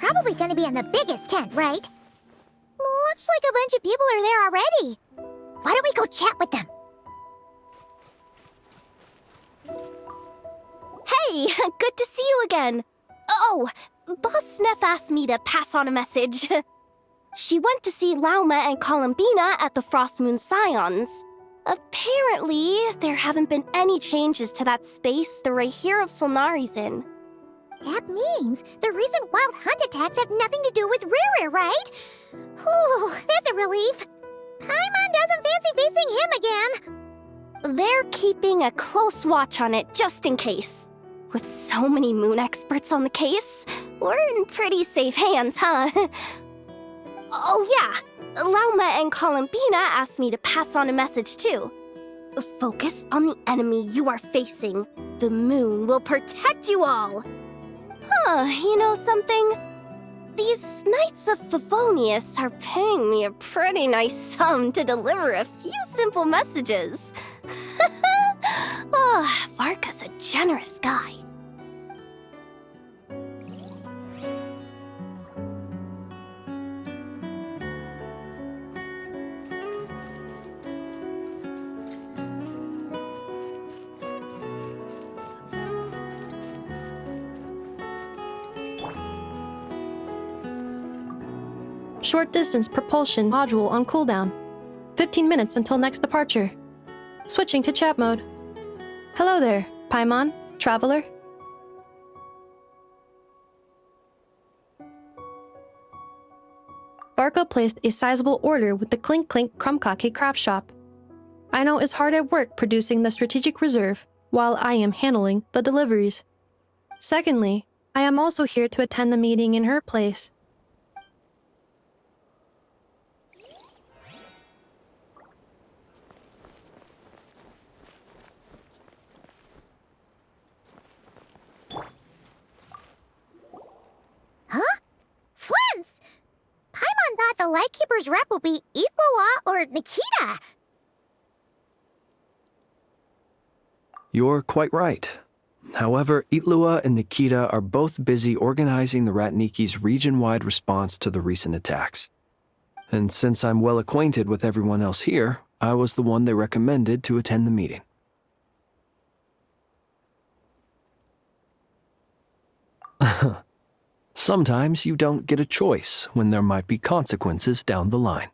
probably gonna be in the biggest tent, right? Looks like a bunch of people are there already. Why don't we go chat with them? Hey, good to see you again. Oh, Boss Neff asked me to pass on a message. She went to see Lauma and Columbina at the Frost Moon Scions. Apparently, there haven't been any changes to that space the Rahir of Solnari's in. That means the recent wild hunt attacks have nothing to do with Riri, right? Whew, that's a relief. Paimon doesn't fancy facing him again. They're keeping a close watch on it just in case. With so many moon experts on the case, we're in pretty safe hands, huh? Oh yeah, Lauma and Columbina asked me to pass on a message too. Focus on the enemy you are facing. The moon will protect you all. Huh, you know something? These Knights of Favonius are paying me a pretty nice sum to deliver a few simple messages. Oh, Varka's a generous guy. Short distance propulsion module on cooldown. 15 minutes until next departure. Switching to chat mode. Hello there, Paimon, traveler. Varka placed a sizable order with the Clink Clink Krumkake craft shop. Aino is hard at work producing the strategic reserve, while I am handling the deliveries. Secondly, I am also here to attend the meeting in her place. Huh? Flint's! Paimon thought the Lightkeeper's rep would be Iqua or Nikita. You're quite right. However, Itlua and Nikita are both busy organizing the Ratniki's region-wide response to the recent attacks. And since I'm well acquainted with everyone else here, I was the one they recommended to attend the meeting. Sometimes you don't get a choice when there might be consequences down the line.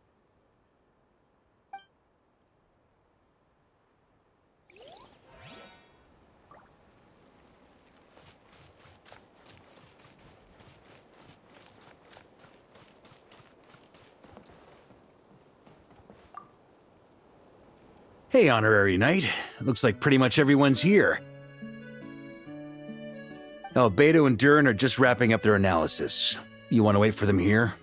Hey, Honorary Knight. Looks like pretty much everyone's here. Oh, Beto and Durin are just wrapping up their analysis. You want to wait for them here?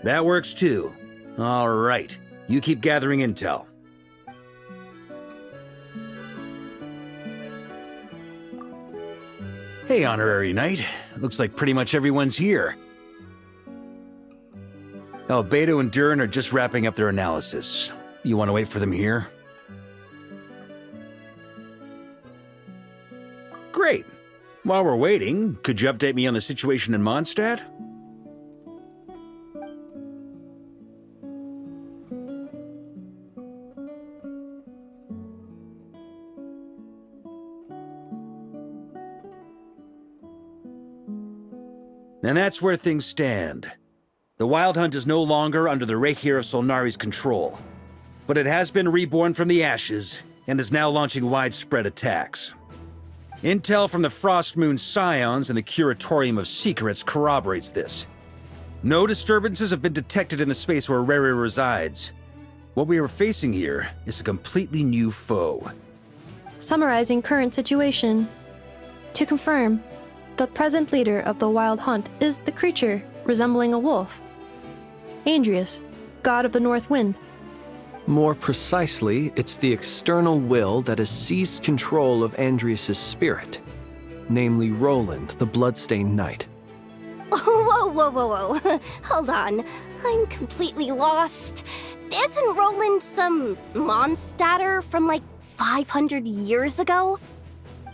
That works too. All right. You keep gathering intel. Hey, Honorary Knight. Looks like pretty much everyone's here. Oh, Beto and Durin are just wrapping up their analysis. You want to wait for them here? Great. While we're waiting, could you update me on the situation in Mondstadt? And that's where things stand. The Wild Hunt is no longer under the Rahir of Solnari's control, but it has been reborn from the ashes and is now launching widespread attacks. Intel from the Frost Moon Scions and the Curatorium of Secrets corroborates this. No disturbances have been detected in the space where Riri resides. What we are facing here is a completely new foe. Summarizing current situation. To confirm, the present leader of the Wild Hunt is the creature resembling a wolf. Andrius, god of the North Wind. More precisely, it's the external will that has seized control of Andrius' spirit, namely Roland, the Bloodstained Knight. Whoa. Hold on. I'm completely lost. Isn't Roland some Mondstadter from, like, 500 years ago?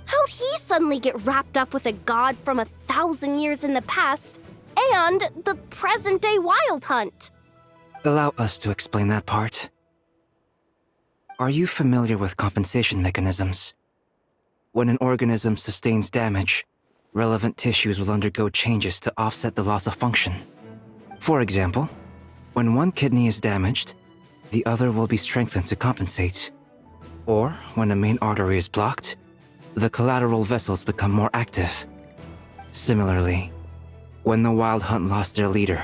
How'd he suddenly get wrapped up with a god from 1,000 years in the past and the present-day Wild Hunt? Allow us to explain that part. Are you familiar with compensation mechanisms? When an organism sustains damage, relevant tissues will undergo changes to offset the loss of function. For example, when one kidney is damaged, the other will be strengthened to compensate. Or, when a main artery is blocked, the collateral vessels become more active. Similarly, when the Wild Hunt lost their leader,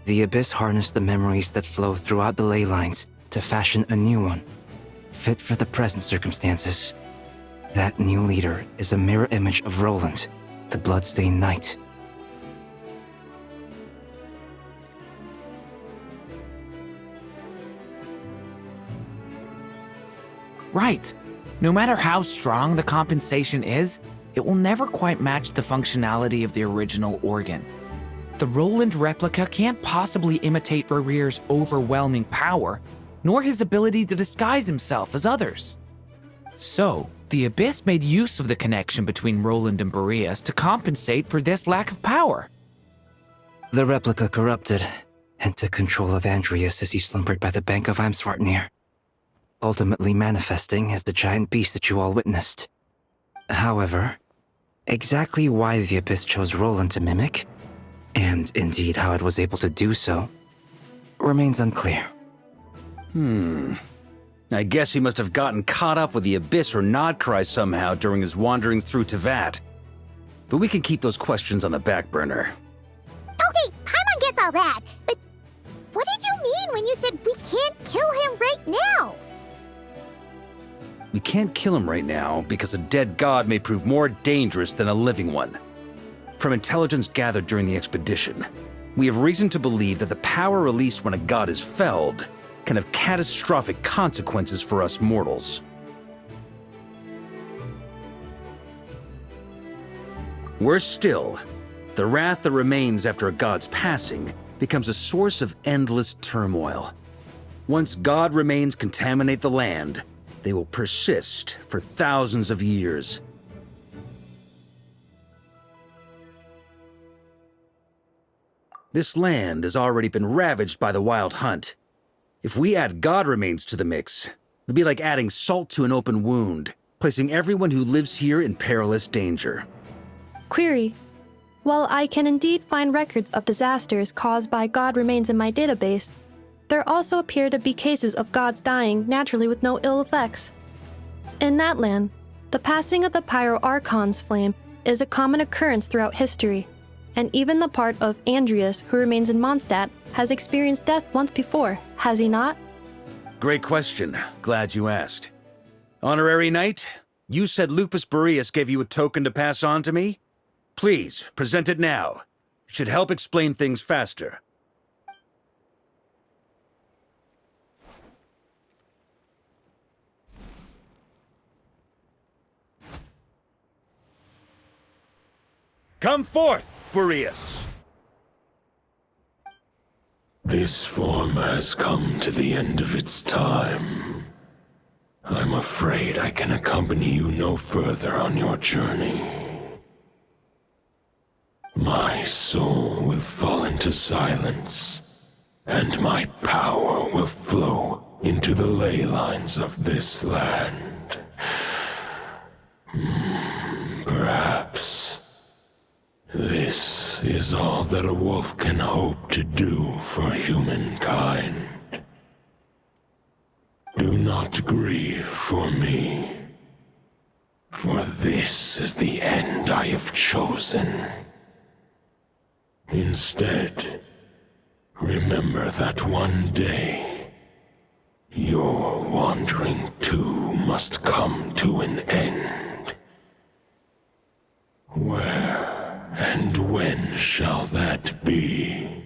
the Abyss harnessed the memories that flow throughout the ley lines to fashion a new one, fit for the present circumstances. That new leader is a mirror image of Roland, the Bloodstained Knight. Right. No matter how strong the compensation is, it will never quite match the functionality of the original organ. The Roland replica can't possibly imitate Rerir's overwhelming power, nor his ability to disguise himself as others. So, the Abyss made use of the connection between Roland and Boreas to compensate for this lack of power. The replica corrupted and took control of Andreas as he slumbered by the bank of Eimsvartnir, ultimately manifesting as the giant beast that you all witnessed. However, exactly why the Abyss chose Roland to mimic, and indeed how it was able to do so, remains unclear. I guess he must have gotten caught up with the Abyss or Nodcry somehow during his wanderings through Tevat. But we can keep those questions on the back burner. Okay, Paimon gets all that, but what did you mean when you said we can't kill him right now? We can't kill him right now because a dead god may prove more dangerous than a living one. From intelligence gathered during the expedition, we have reason to believe that the power released when a god is felled can have catastrophic consequences for us mortals. Worse still, the wrath that remains after a god's passing becomes a source of endless turmoil. Once god remains contaminate the land, they will persist for thousands of years. This land has already been ravaged by the Wild Hunt. If we add god remains to the mix, it'll be like adding salt to an open wound, placing everyone who lives here in perilous danger. Query. While I can indeed find records of disasters caused by god remains in my database, there also appear to be cases of gods dying naturally with no ill effects. In that land, the passing of the Pyro-Archon's flame is a common occurrence throughout history, and even the part of Andreas who remains in Mondstadt has experienced death once before, has he not? Great question. Glad you asked. Honorary Knight, you said Lupus Boreas gave you a token to pass on to me? Please, present it now. It should help explain things faster. Come forth, Boreas! This form has come to the end of its time. I'm afraid I can accompany you no further on your journey. My soul will fall into silence, and my power will flow into the ley lines of this land. Perhaps this is all that a wolf can hope to do for humankind. Do not grieve for me, for this is the end I have chosen. Instead, remember that one day, your wandering too must come to an end. Where and when shall that be?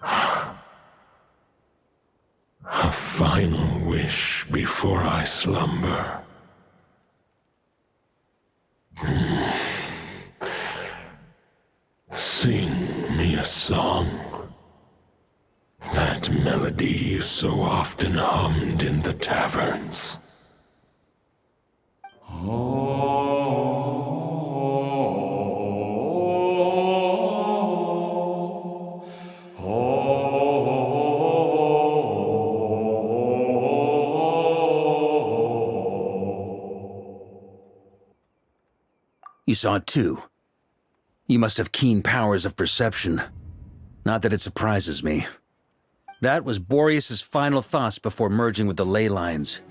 A final wish before I slumber. Sing me a song that melody you so often hummed in the taverns. You saw it too. You must have keen powers of perception. Not that it surprises me. That was Boreas's final thoughts before merging with the ley lines.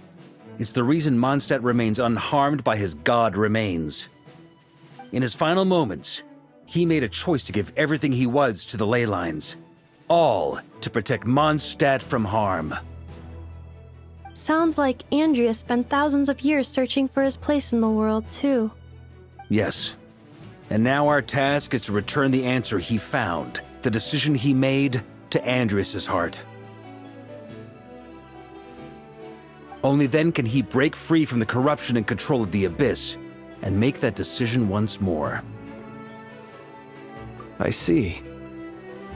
It's the reason Mondstadt remains unharmed by his god remains. In his final moments, he made a choice to give everything he was to the ley lines. All to protect Mondstadt from harm. Sounds like Andrea spent thousands of years searching for his place in the world, too. Yes. And now our task is to return the answer he found, the decision he made, to Andrias's heart. Only then can he break free from the corruption and control of the Abyss, and make that decision once more. I see.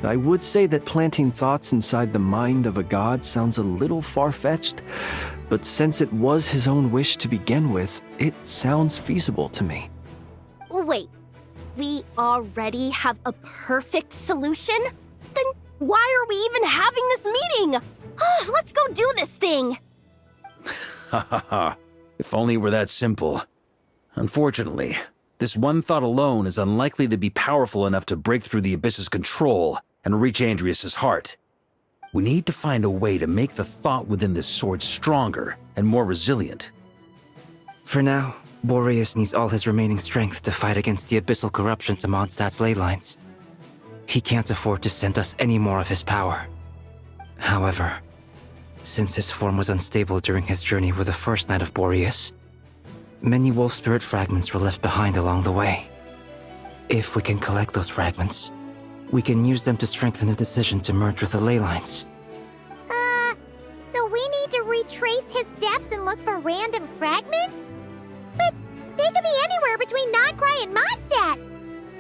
I would say that planting thoughts inside the mind of a god sounds a little far-fetched, but since it was his own wish to begin with, it sounds feasible to me. Wait, we already have a perfect solution? Then why are we even having this meeting? Let's go do this thing! Ha ha ha. If only it were that simple. Unfortunately, this one thought alone is unlikely to be powerful enough to break through the Abyss's control and reach Andrias's heart. We need to find a way to make the thought within this sword stronger and more resilient. For now, Boreas needs all his remaining strength to fight against the abyssal corruption to Mondstadt's ley lines. He can't afford to send us any more of his power. However, since his form was unstable during his journey with the first Knight of Boreas, many wolf spirit fragments were left behind along the way. If we can collect those fragments, we can use them to strengthen the decision to merge with the ley lines. So we need to retrace his steps and look for random fragments? But they could be anywhere between Nodcry and Mondstadt.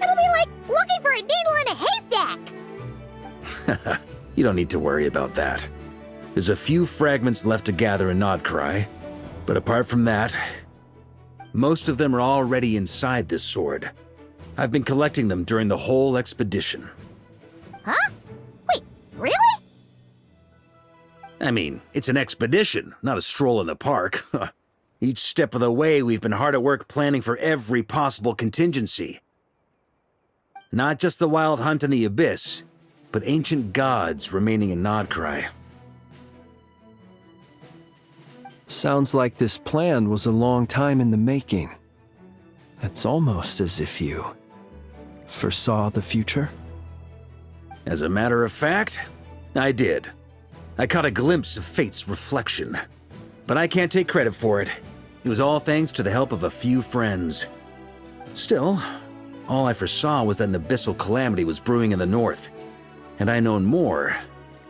It'll be like looking for a needle in a haystack. You don't need to worry about that. There's a few fragments left to gather in Nodcry, but apart from that, most of them are already inside this sword. I've been collecting them during the whole expedition. Huh? Wait, really? I mean, it's an expedition, not a stroll in the park. Each step of the way, we've been hard at work planning for every possible contingency. Not just the Wild Hunt and the Abyss, but ancient gods remaining in Nodcry. Sounds like this plan was a long time in the making. It's almost as if you foresaw the future. As a matter of fact, I did. I caught a glimpse of fate's reflection. But I can't take credit for it. It was all thanks to the help of a few friends. Still, all I foresaw was that an abyssal calamity was brewing in the north. Had I known more,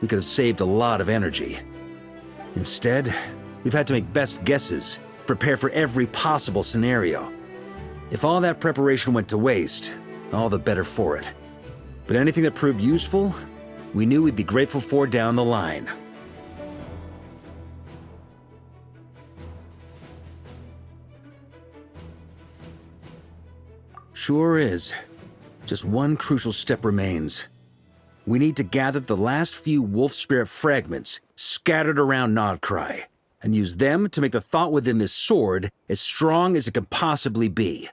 we could have saved a lot of energy. Instead, we've had to make best guesses, prepare for every possible scenario. If all that preparation went to waste, all the better for it. But anything that proved useful, we knew we'd be grateful for down the line. Sure is. Just one crucial step remains. We need to gather the last few wolf spirit fragments scattered around Nodcry, and use them to make the thought within this sword as strong as it can possibly be.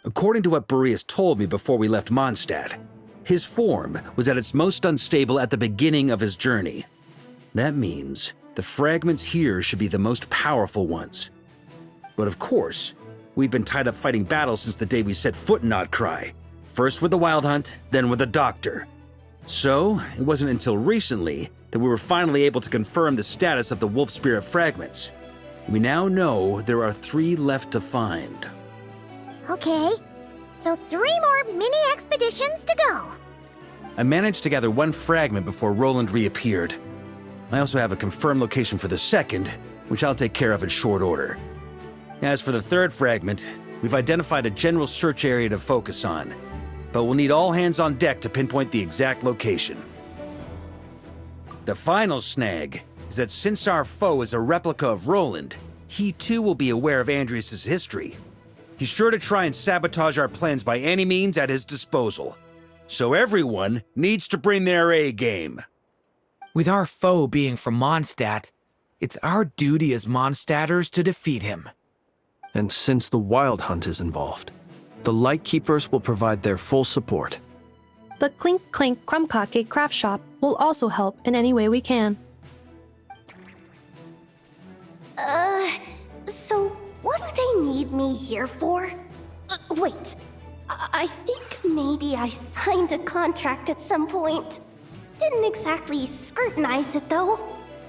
According to what Boreas told me before we left Mondstadt, his form was at its most unstable at the beginning of his journey. That means the fragments here should be the most powerful ones. But of course, we've been tied up fighting battles since the day we set foot in Nodcry, first with the Wild Hunt, then with the Doctor. So, it wasn't until recently that we were finally able to confirm the status of the wolf spirit fragments. We now know there are 3 left to find. Okay, so 3 more mini-expeditions to go. I managed to gather 1 fragment before Roland reappeared. I also have a confirmed location for the second, which I'll take care of in short order. As for the 3rd fragment, we've identified a general search area to focus on, but we'll need all hands on deck to pinpoint the exact location. The final snag is that since our foe is a replica of Roland, he too will be aware of Andrias' history. He's sure to try and sabotage our plans by any means at his disposal. So everyone needs to bring their A game. With our foe being from Mondstadt, it's our duty as Mondstadters to defeat him. And since the Wild Hunt is involved, the Lightkeepers will provide their full support. The Clink Clink Krumkake craft shop will also help in any way we can. So what do they need me here for? Wait, I think maybe I signed a contract at some point. Didn't exactly scrutinize it though.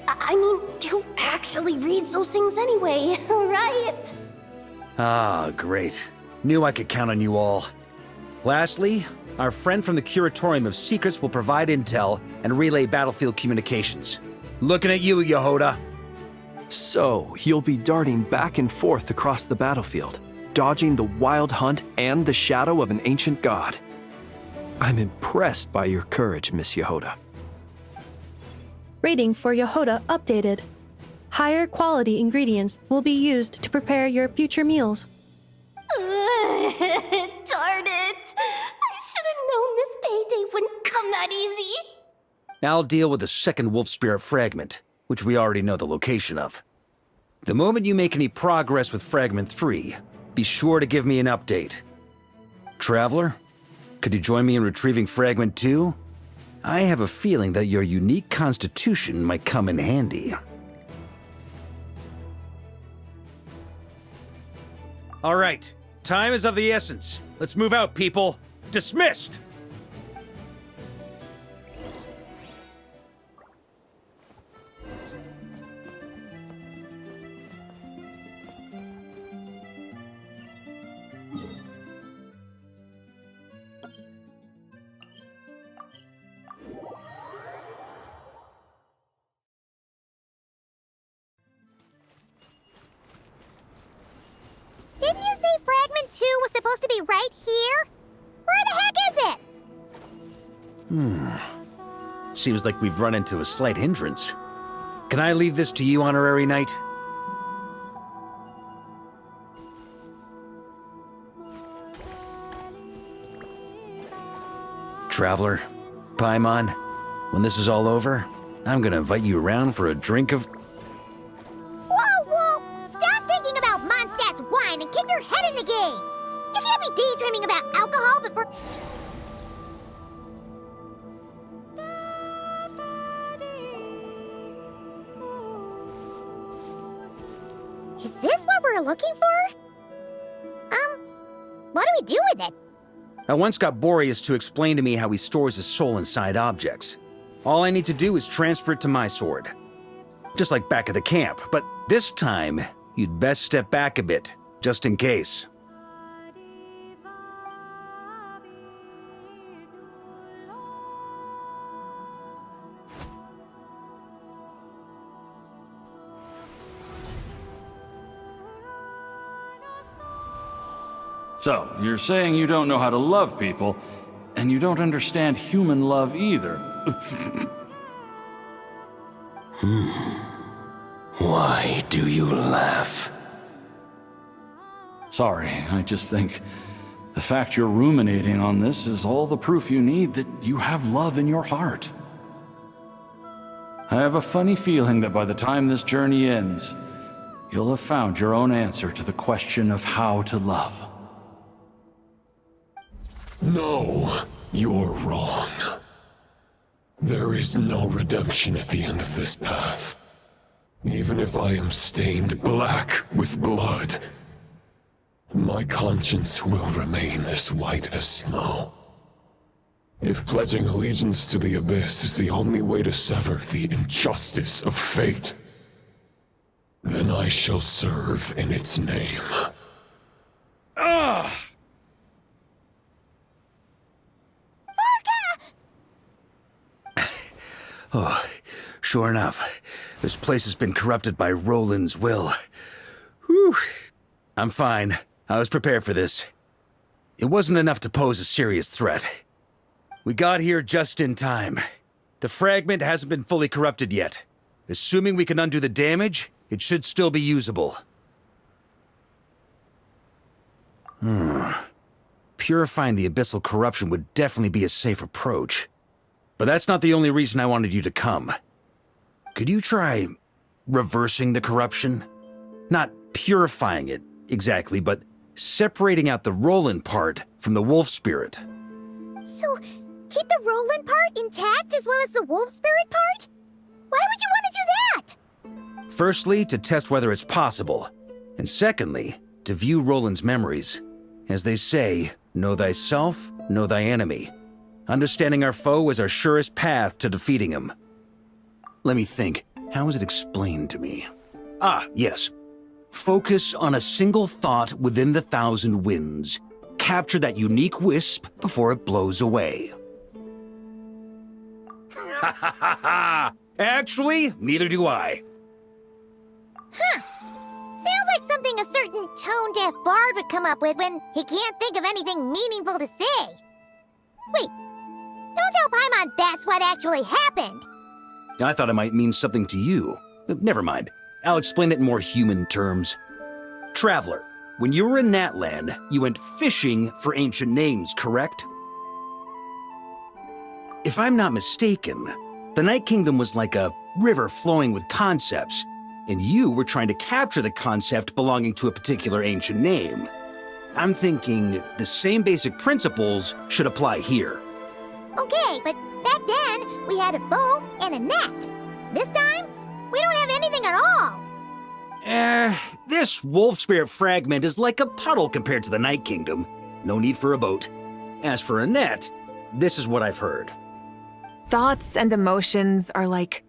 I mean, who actually reads those things anyway, right? Ah, great. Knew I could count on you all. Lastly, our friend from the Curatorium of Secrets will provide intel and relay battlefield communications. Looking at you, Yehoda. So, you'll be darting back and forth across the battlefield, dodging the Wild Hunt and the shadow of an ancient god. I'm impressed by your courage, Miss Yehoda. Rating for Yehoda updated. Higher quality ingredients will be used to prepare your future meals. Darn it! I should have known this payday wouldn't come that easy. I'll deal with the second Wolf Spirit fragment, which we already know the location of. The moment you make any progress with Fragment 3, be sure to give me an update. Traveler, could you join me in retrieving Fragment 2? I have a feeling that your unique constitution might come in handy. All right, time is of the essence. Let's move out, people. Dismissed! Didn't you say Fragment 2 was supposed to be right here? Where the heck is it? Seems like we've run into a slight hindrance. Can I leave this to you, Honorary Knight? Traveler, Paimon, when this is all over, I'm gonna invite you around for a drink of... Whoa! Stop thinking about Mondstadt's wine and kick your head in the game! You can't be daydreaming about alcohol before... Is this what we're looking for? What do we do with it? I once got Boreas to explain to me how he stores his soul inside objects. All I need to do is transfer it to my sword. Just like back at the camp, but this time, you'd best step back a bit, just in case. So, you're saying you don't know how to love people, and you don't understand human love either. Why do you laugh? Sorry, I just think the fact you're ruminating on this is all the proof you need that you have love in your heart. I have a funny feeling that by the time this journey ends, you'll have found your own answer to the question of how to love. No, you're wrong. There is no redemption at the end of this path. Even if I am stained black with blood, my conscience will remain as white as snow. If pledging allegiance to the Abyss is the only way to sever the injustice of fate, then I shall serve in its name. Ugh! Oh, sure enough, this place has been corrupted by Roland's will. Whew. I'm fine. I was prepared for this. It wasn't enough to pose a serious threat. We got here just in time. The fragment hasn't been fully corrupted yet. Assuming we can undo the damage, it should still be usable. Purifying the abyssal corruption would definitely be a safe approach. But that's not the only reason I wanted you to come. Could you try reversing the corruption? Not purifying it, exactly, but separating out the Roland part from the wolf spirit. So, keep the Roland part intact as well as the wolf spirit part? Why would you want to do that? Firstly, to test whether it's possible. And secondly, to view Roland's memories. As they say, know thyself, know thy enemy. Understanding our foe is our surest path to defeating him. Let me think. How is it explained to me? Ah, yes. Focus on a single thought within the 1,000 winds. Capture that unique wisp before it blows away. Ha ha ha ha! Actually, neither do I. Huh. Sounds like something a certain tone-deaf bard would come up with when he can't think of anything meaningful to say. Wait, don't tell Paimon that's what actually happened. I thought it might mean something to you. Never mind. I'll explain it in more human terms. Traveler, when you were in Natland, you went fishing for ancient names, correct? If I'm not mistaken, the Night Kingdom was like a river flowing with concepts, and you were trying to capture the concept belonging to a particular ancient name. I'm thinking the same basic principles should apply here. Okay, but back then, we had a boat and a net. This time, we don't have anything at all. This wolf spirit fragment is like a puddle compared to the Night Kingdom. No need for a boat. As for a net, this is what I've heard. Thoughts and emotions are like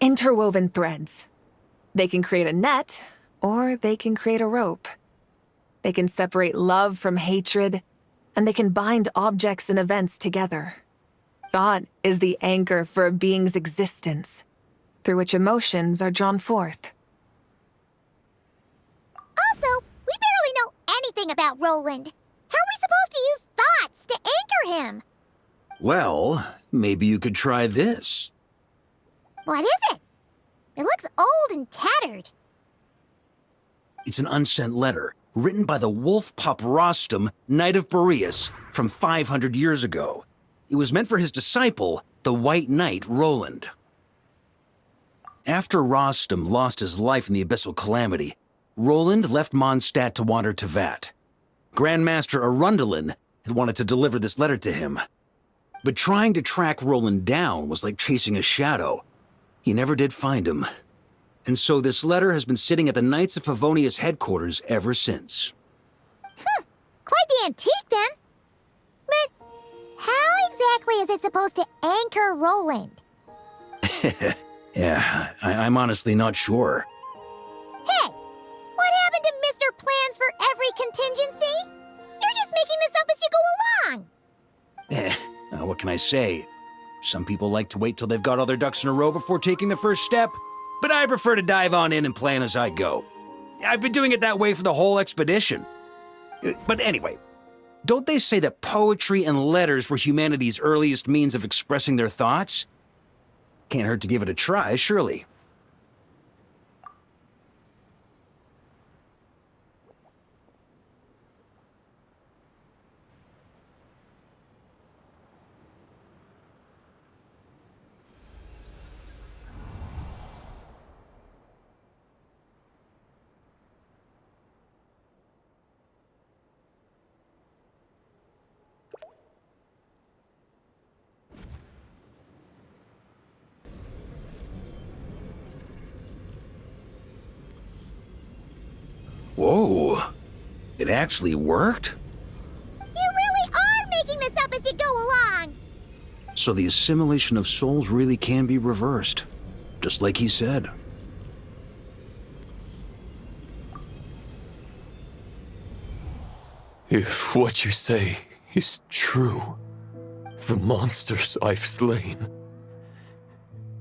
interwoven threads. They can create a net, or they can create a rope. They can separate love from hatred, and they can bind objects and events together. Thought is the anchor for a being's existence, through which emotions are drawn forth. Also, we barely know anything about Roland. How are we supposed to use thoughts to anchor him? Well, maybe you could try this. What is it? It looks old and tattered. It's an unsent letter, written by the wolf pup Rostam, Knight of Boreas, from 500 years ago. It was meant for his disciple, the White Knight Roland. After Rostam lost his life in the Abyssal Calamity, Roland left Mondstadt to wander to Vat. Grandmaster Arundelen had wanted to deliver this letter to him. But trying to track Roland down was like chasing a shadow. He never did find him. And so this letter has been sitting at the Knights of Favonia's headquarters ever since. Quite the antique, then. But how exactly is it supposed to anchor Roland? Yeah, I'm honestly not sure. Hey, what happened to Mr. Plans for every contingency? You're just making this up as you go along. What can I say? Some people like to wait till they've got all their ducks in a row before taking the first step, but I prefer to dive on in and plan as I go. I've been doing it that way for the whole expedition. But anyway, don't they say that poetry and letters were humanity's earliest means of expressing their thoughts? Can't hurt to give it a try, surely. Whoa, it actually worked? You really are making this up as you go along. So the assimilation of souls really can be reversed, just like he said. If what you say is true, the monsters I've slain,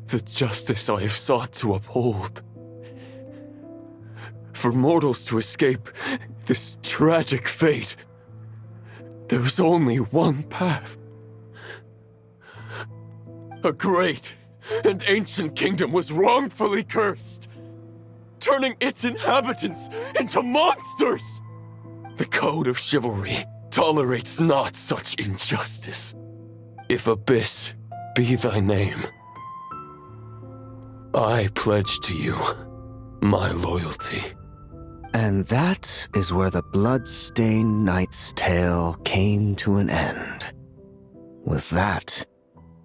the justice I have sought to uphold, for mortals to escape this tragic fate, there's only one path. A great and ancient kingdom was wrongfully cursed, turning its inhabitants into monsters! The code of chivalry tolerates not such injustice. If Abyss be thy name, I pledge to you my loyalty. And that is where the blood-stained knight's tale came to an end. With that,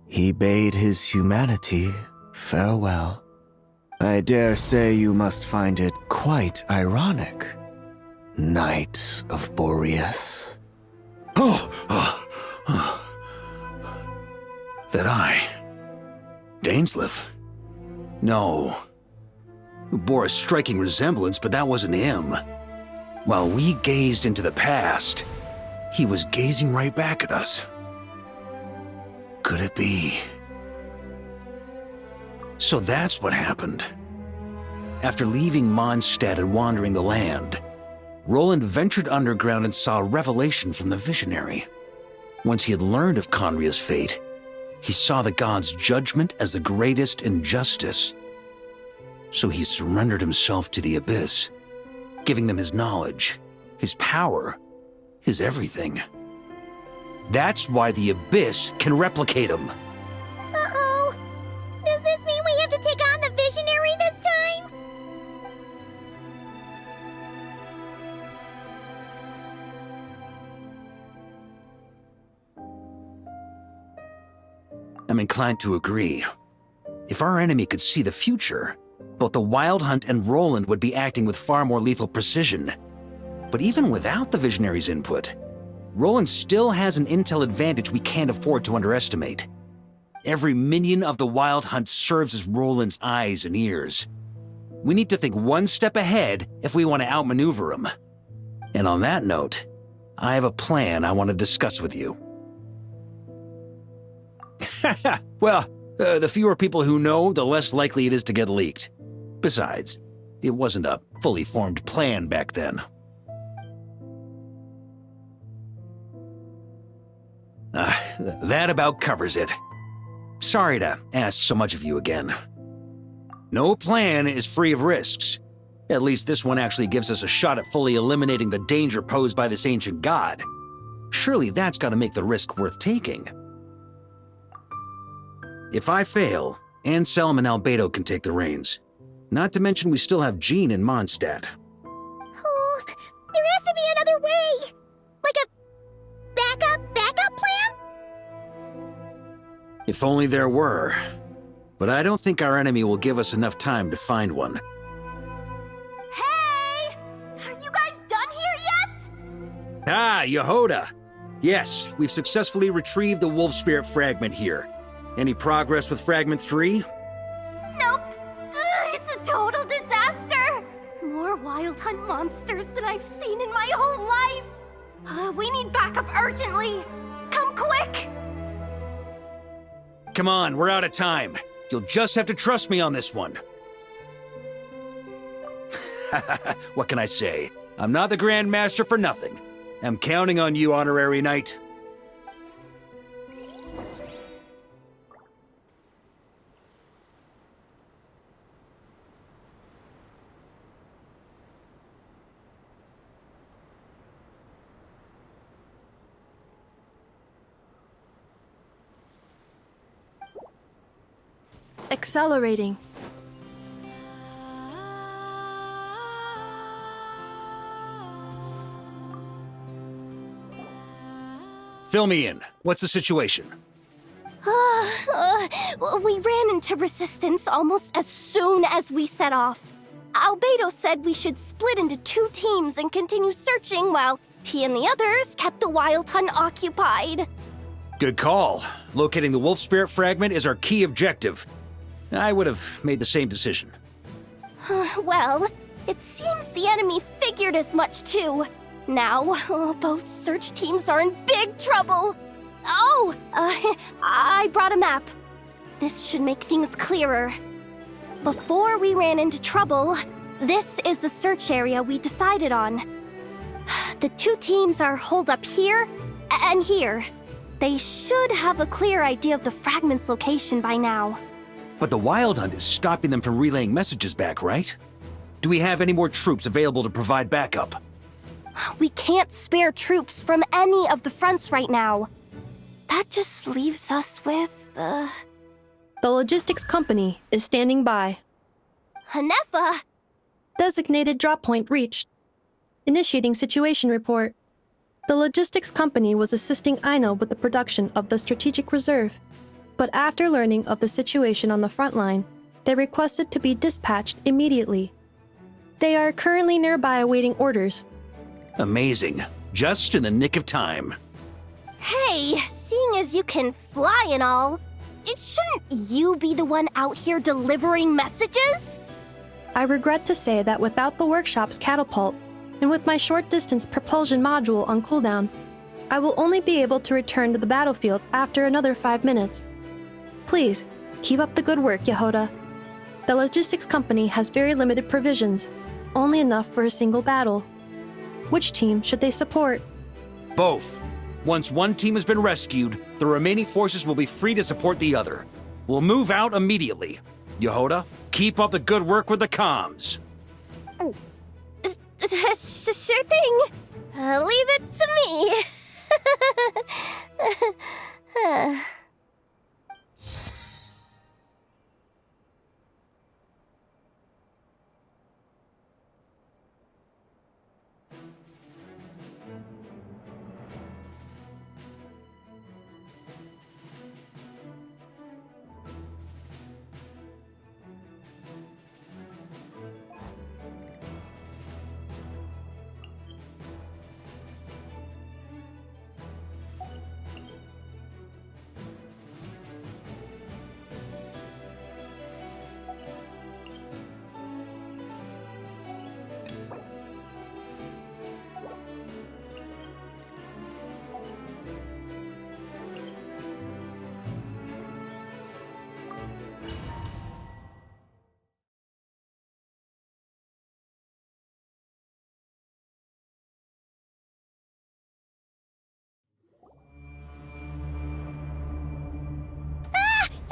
he bade his humanity farewell. I dare say you must find it quite ironic, Knight of Boreas. That I... Dainsleif? No. Bore a striking resemblance, but that wasn't him. While we gazed into the past, he was gazing right back at us. Could it be? So that's what happened. After leaving Mondstadt and wandering the land, Roland ventured underground and saw a revelation from the visionary. Once he had learned of Conria's fate, he saw the gods' judgment as the greatest injustice. So he surrendered himself to the Abyss, giving them his knowledge, his power, his everything. That's why the Abyss can replicate him. Uh-oh. Does this mean we have to take on the Visionary this time? I'm inclined to agree. If our enemy could see the future, both the Wild Hunt and Roland would be acting with far more lethal precision. But even without the Visionary's input, Roland still has an intel advantage we can't afford to underestimate. Every minion of the Wild Hunt serves as Roland's eyes and ears. We need to think one step ahead if we want to outmaneuver him. And on that note, I have a plan I want to discuss with you. Well, the fewer people who know, the less likely it is to get leaked. Besides, it wasn't a fully formed plan back then. That about covers it. Sorry to ask so much of you again. No plan is free of risks. At least this one actually gives us a shot at fully eliminating the danger posed by this ancient god. Surely that's got to make the risk worth taking. If I fail, Anselm and Albedo can take the reins. Not to mention we still have Jean in Mondstadt. Oh, there has to be another way! Like a backup plan? If only there were. But I don't think our enemy will give us enough time to find one. Hey! Are you guys done here yet? Ah, Yehoda! Yes, we've successfully retrieved the Wolf Spirit fragment here. Any progress with Fragment 3? Nope. It's a total disaster. More Wild Hunt monsters than I've seen in my whole life. We need backup urgently. Come quick. Come on, we're out of time. You'll just have to trust me on this one. What can I say? I'm not the Grand Master for nothing. I'm counting on you, Honorary Knight. Accelerating. Fill me in. What's the situation? We ran into resistance almost as soon as we set off. Albedo said we should split into 2 teams and continue searching while he and the others kept the Wild Hunt occupied. Good call. Locating the Wolf Spirit fragment is our key objective. I would have made the same decision. Well, it seems the enemy figured as much too. Now, both search teams are in big trouble. Oh, I brought a map. This should make things clearer. Before we ran into trouble, this is the search area we decided on. The 2 teams are holed up here and here. They should have a clear idea of the fragment's location by now. But the Wild Hunt is stopping them from relaying messages back, right? Do we have any more troops available to provide backup? We can't spare troops from any of the fronts right now. That just leaves us with, The logistics company is standing by. Hanefa! Designated drop point reached. Initiating situation report. The logistics company was assisting Aino with the production of the strategic reserve, but after learning of the situation on the front line, they requested to be dispatched immediately. They are currently nearby awaiting orders. Amazing. Just in the nick of time. Hey, seeing as you can fly and all, shouldn't you be the one out here delivering messages? I regret to say that without the workshop's catapult, and with my short-distance propulsion module on cooldown, I will only be able to return to the battlefield after another 5 minutes. Please, keep up the good work, Yehoda. The logistics company has very limited provisions, only enough for a single battle. Which team should they support? Both. Once one team has been rescued, the remaining forces will be free to support the other. We'll move out immediately. Yehoda, keep up the good work with the comms. Sure thing. Leave it to me.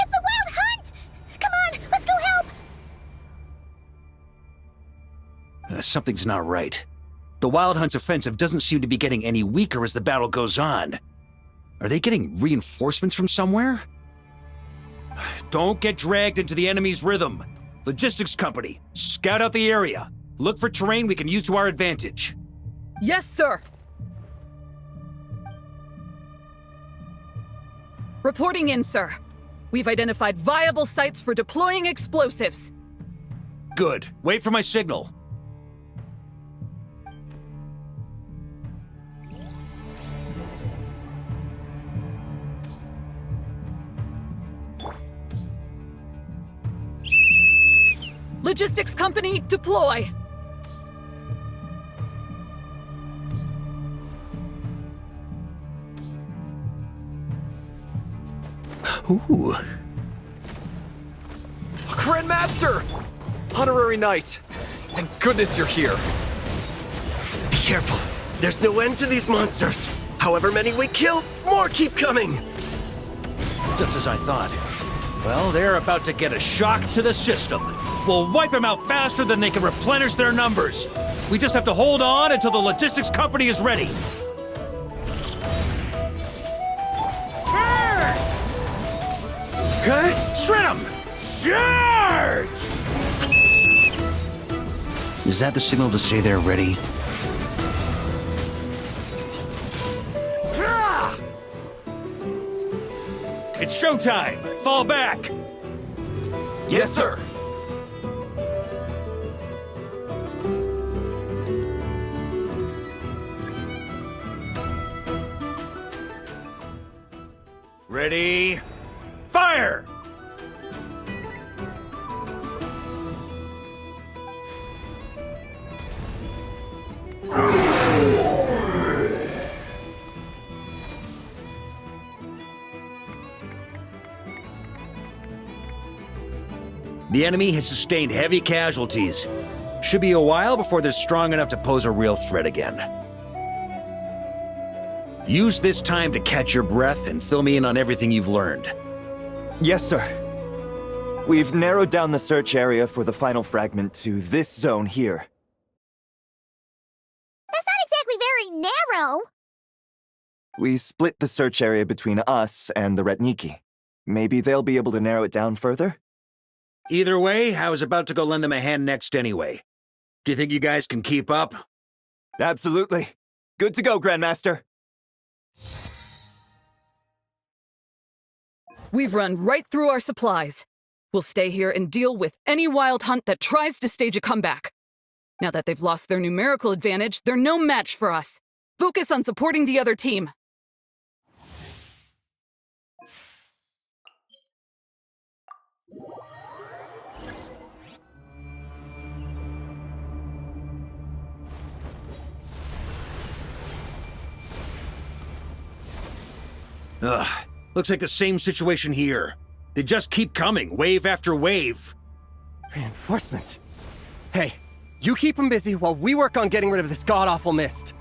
It's the Wild Hunt! Come on, let's go help! Something's not right. The Wild Hunt's offensive doesn't seem to be getting any weaker as the battle goes on. Are they getting reinforcements from somewhere? Don't get dragged into the enemy's rhythm. Logistics company, scout out the area. Look for terrain we can use to our advantage. Yes, sir. Reporting in, sir. We've identified viable sites for deploying explosives. Good. Wait for my signal. Logistics company, deploy! Ooh. Grandmaster! Honorary Knight! Thank goodness you're here. Be careful. There's no end to these monsters. However many we kill, more keep coming. Just as I thought. Well, they're about to get a shock to the system. We'll wipe them out faster than they can replenish their numbers. We just have to hold on until the logistics company is ready. Okay, shred 'em! Charge! Is that the signal to say they're ready? It's showtime! Fall back! Yes, sir. Ready? Fire! The enemy has sustained heavy casualties. Should be a while before they're strong enough to pose a real threat again. Use this time to catch your breath and fill me in on everything you've learned. Yes, sir. We've narrowed down the search area for the final fragment to this zone here. That's not exactly very narrow. We split the search area between us and the Retniki. Maybe they'll be able to narrow it down further? Either way, I was about to go lend them a hand next anyway. Do you think you guys can keep up? Absolutely. Good to go, Grandmaster. We've run right through our supplies. We'll stay here and deal with any wild hunt that tries to stage a comeback. Now that they've lost their numerical advantage, they're no match for us. Focus on supporting the other team. Ugh, looks like the same situation here. They just keep coming, wave after wave. Reinforcements. Hey, you keep them busy while we work on getting rid of this god-awful mist.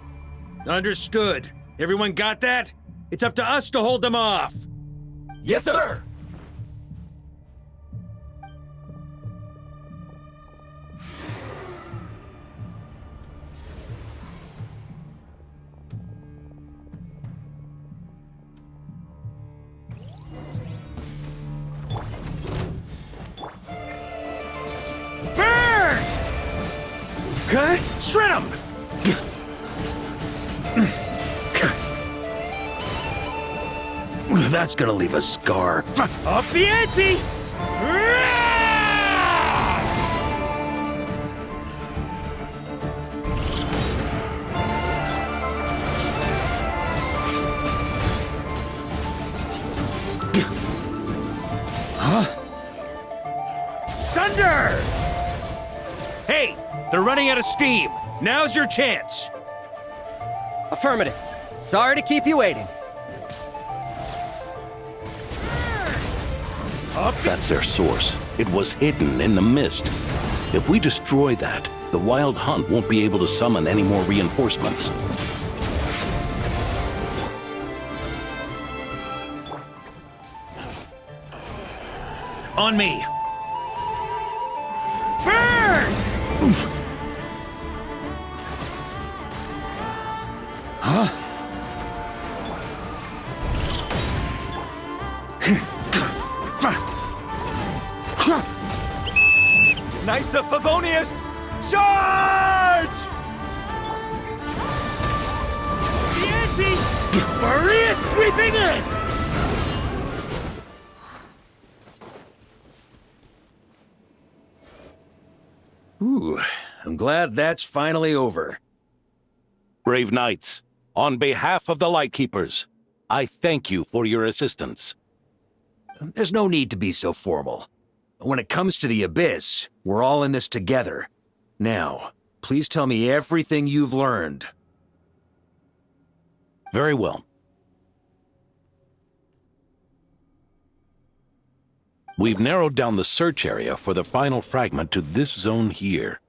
Understood. Everyone got that? It's up to us to hold them off. Yes, sir! Burn! Okay, shred 'em! That's gonna leave a scar. Up the ante! Huh? Sunder! Hey, they're running out of steam. Now's your chance. Affirmative. Sorry to keep you waiting. That's their source. It was hidden in the mist. If we destroy that, the Wild Hunt won't be able to summon any more reinforcements. On me. Burn! Huh? Knights of Favonius, charge! The ante! Maria sweeping in! Ooh, I'm glad that's finally over. Brave knights, on behalf of the Lightkeepers, I thank you for your assistance. There's no need to be so formal. When it comes to the Abyss, we're all in this together. Now, please tell me everything you've learned. Very well. We've narrowed down the search area for the final fragment to this zone here.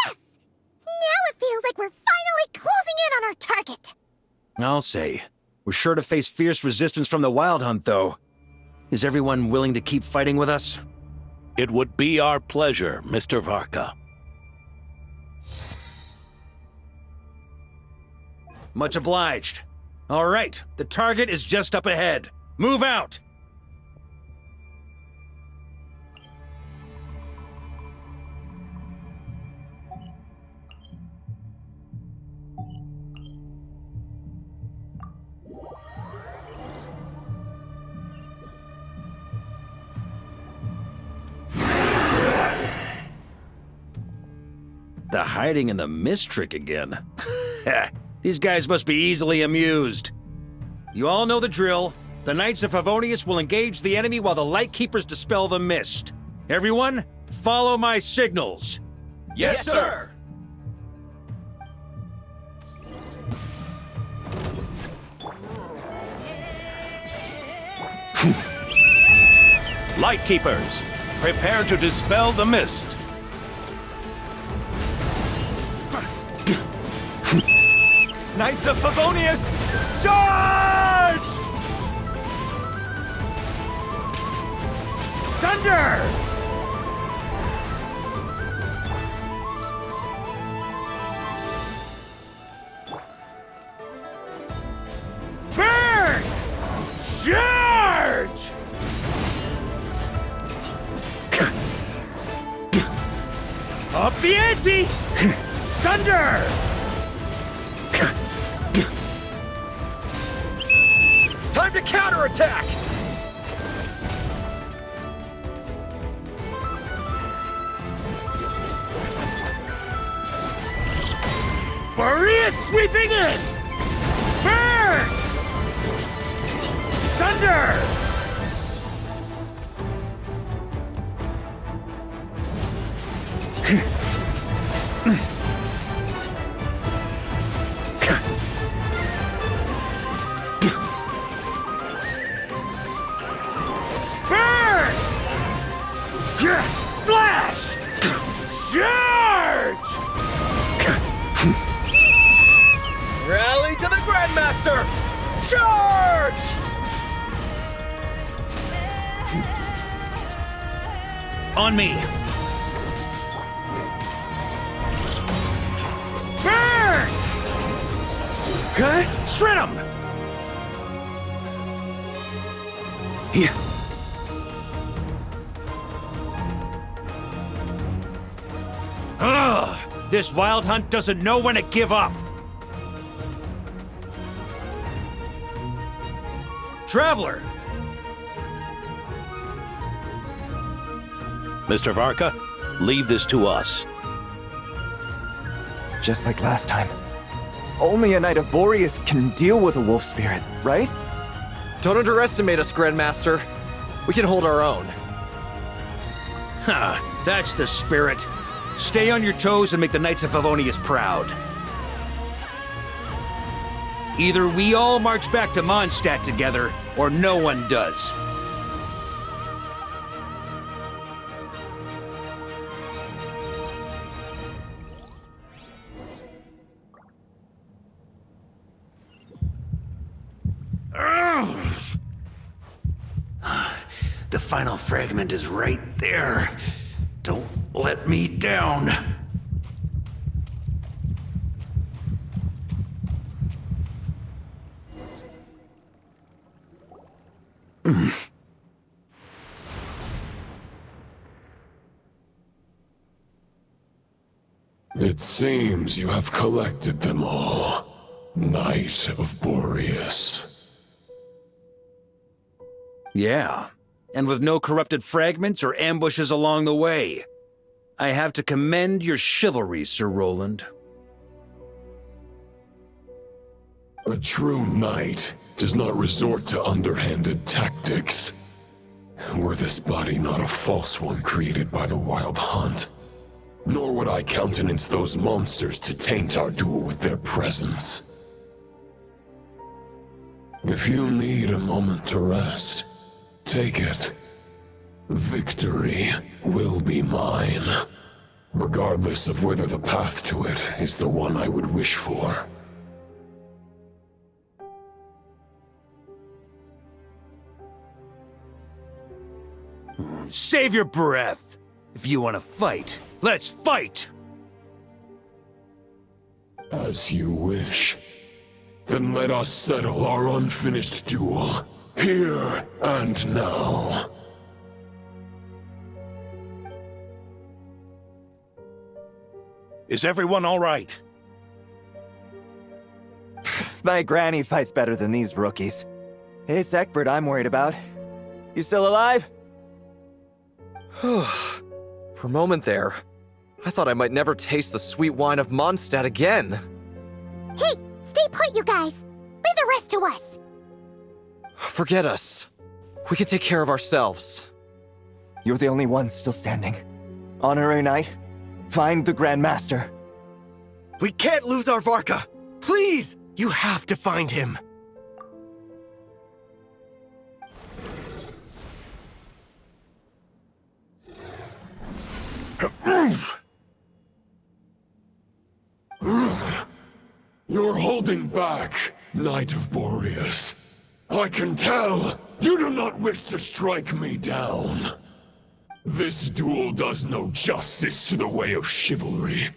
Yes! Now it feels like we're finally closing in on our target. I'll say. We're sure to face fierce resistance from the Wild Hunt, though. Is everyone willing to keep fighting with us? It would be our pleasure, Mr. Varka. Much obliged. All right, the target is just up ahead. Move out! The hiding in the mist trick again. These guys must be easily amused. You all know the drill. The Knights of Favonius will engage the enemy while the Lightkeepers dispel the mist. Everyone, follow my signals. Yes, sir! Lightkeepers, prepare to dispel the mist. Knights of Favonius, charge! Thunder! Burn! Charge! Up the ante! Thunder! Time to counterattack! Majoris sweeping in! Burn! Thunder! Burn! Slash! Charge! Rally to the Grandmaster! Charge! On me! Burn! Okay, shred 'em! Here. Ugh! This wild hunt doesn't know when to give up! Traveler! Mr. Varka, leave this to us. Just like last time. Only a Knight of Boreas can deal with a wolf spirit, right? Don't underestimate us, Grandmaster. We can hold our own. Ha! That's the spirit. Stay on your toes and make the Knights of Favonius proud. Either we all march back to Mondstadt together, or no one does. The final fragment is right there. Don't let me down. It seems you have collected them all, Knight of Boreas. Yeah, and with no corrupted fragments or ambushes along the way. I have to commend your chivalry, Sir Roland. A true knight does not resort to underhanded tactics. Were this body not a false one created by the Wild Hunt, nor would I countenance those monsters to taint our duel with their presence. If you need a moment to rest, take it. Victory will be mine, regardless of whether the path to it is the one I would wish for. Save your breath. If you want to fight, let's fight! As you wish. Then let us settle our unfinished duel, here and now. Is everyone all right? My granny fights better than these rookies. It's Egbert I'm worried about. You still alive? For a moment there, I thought I might never taste the sweet wine of Mondstadt again. Hey, stay put, you guys. Leave the rest to us. Forget us. We can take care of ourselves. You're the only one still standing. Honorary Knight, find the Grand Master. We can't lose our Varka! Please! You have to find him! Your holding back, Knight of Boreas. I can tell you do not wish to strike me down. This duel does no justice to the way of chivalry.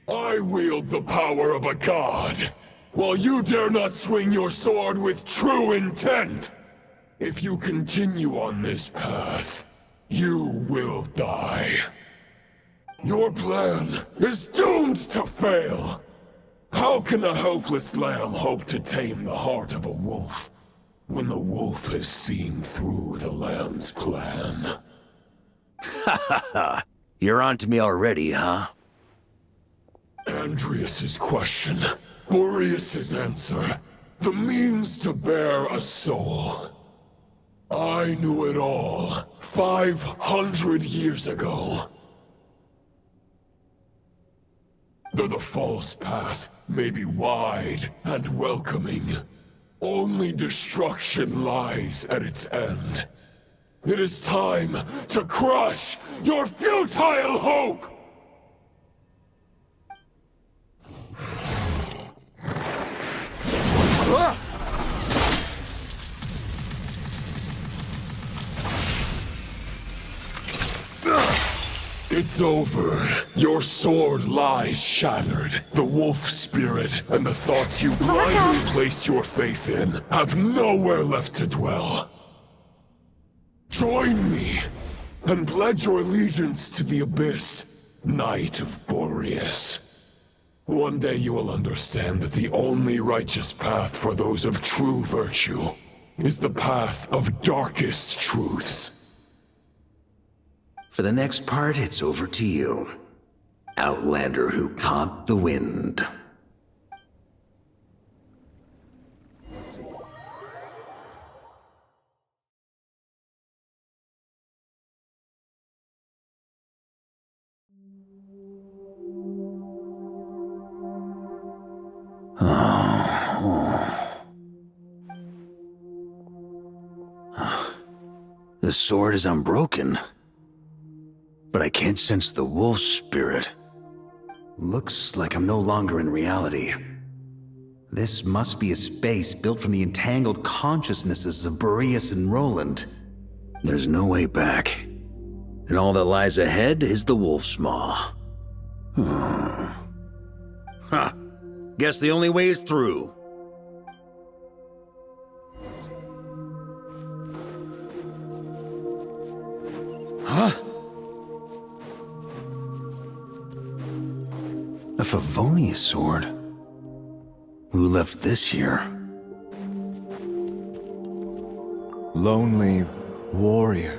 I wield the power of a god, while you dare not swing your sword with true intent. If you continue on this path, you will die. Your plan is doomed to fail. How can a helpless lamb hope to tame the heart of a wolf, when the wolf has seen through the lamb's plan? Ha ha ha! You're on to me already, huh? Andreas's question, Boreas's answer, the means to bear a soul. I knew it all 500 years ago. Though the false path may be wide and welcoming, only destruction lies at its end. It is time to crush your futile hope! It's over. Your sword lies shattered. The wolf spirit and the thoughts you blindly placed your faith in have nowhere left to dwell. Join me, and pledge your allegiance to the Abyss, Knight of Boreas. One day you will understand that the only righteous path for those of true virtue is the path of darkest truths. For the next part, it's over to you. Outlander who caught the wind. The sword is unbroken, but I can't sense the wolf spirit. Looks like I'm no longer in reality. This must be a space built from the entangled consciousnesses of Boreas and Roland. There's no way back. And all that lies ahead is the wolf's maw. Huh. Guess the only way is through. Huh? A Favonius sword? Who left this here? Lonely warrior,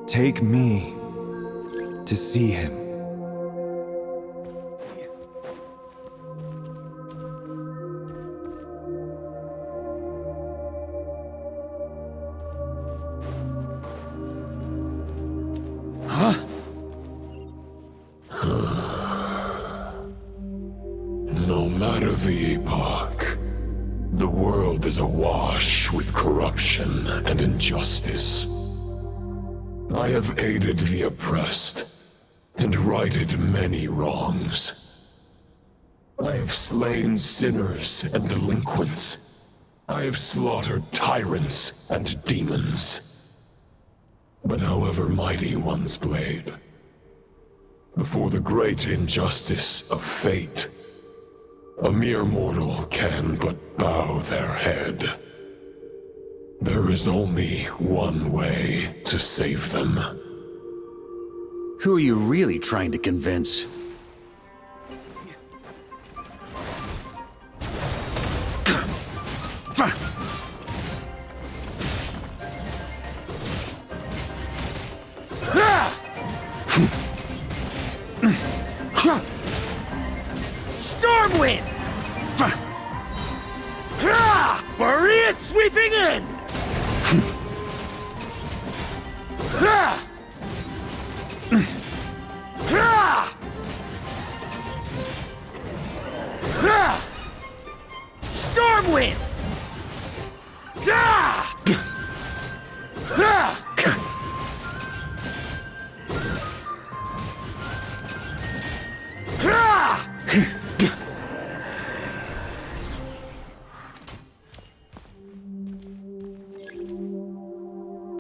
take me to see him. No matter the epoch, the world is awash with corruption and injustice. I have aided the oppressed and righted many wrongs. I have slain sinners and delinquents. I have slaughtered tyrants and demons. But however mighty one's blade, before the great injustice of fate, a mere mortal can but bow their head. There is only one way to save them. Who are you really trying to convince?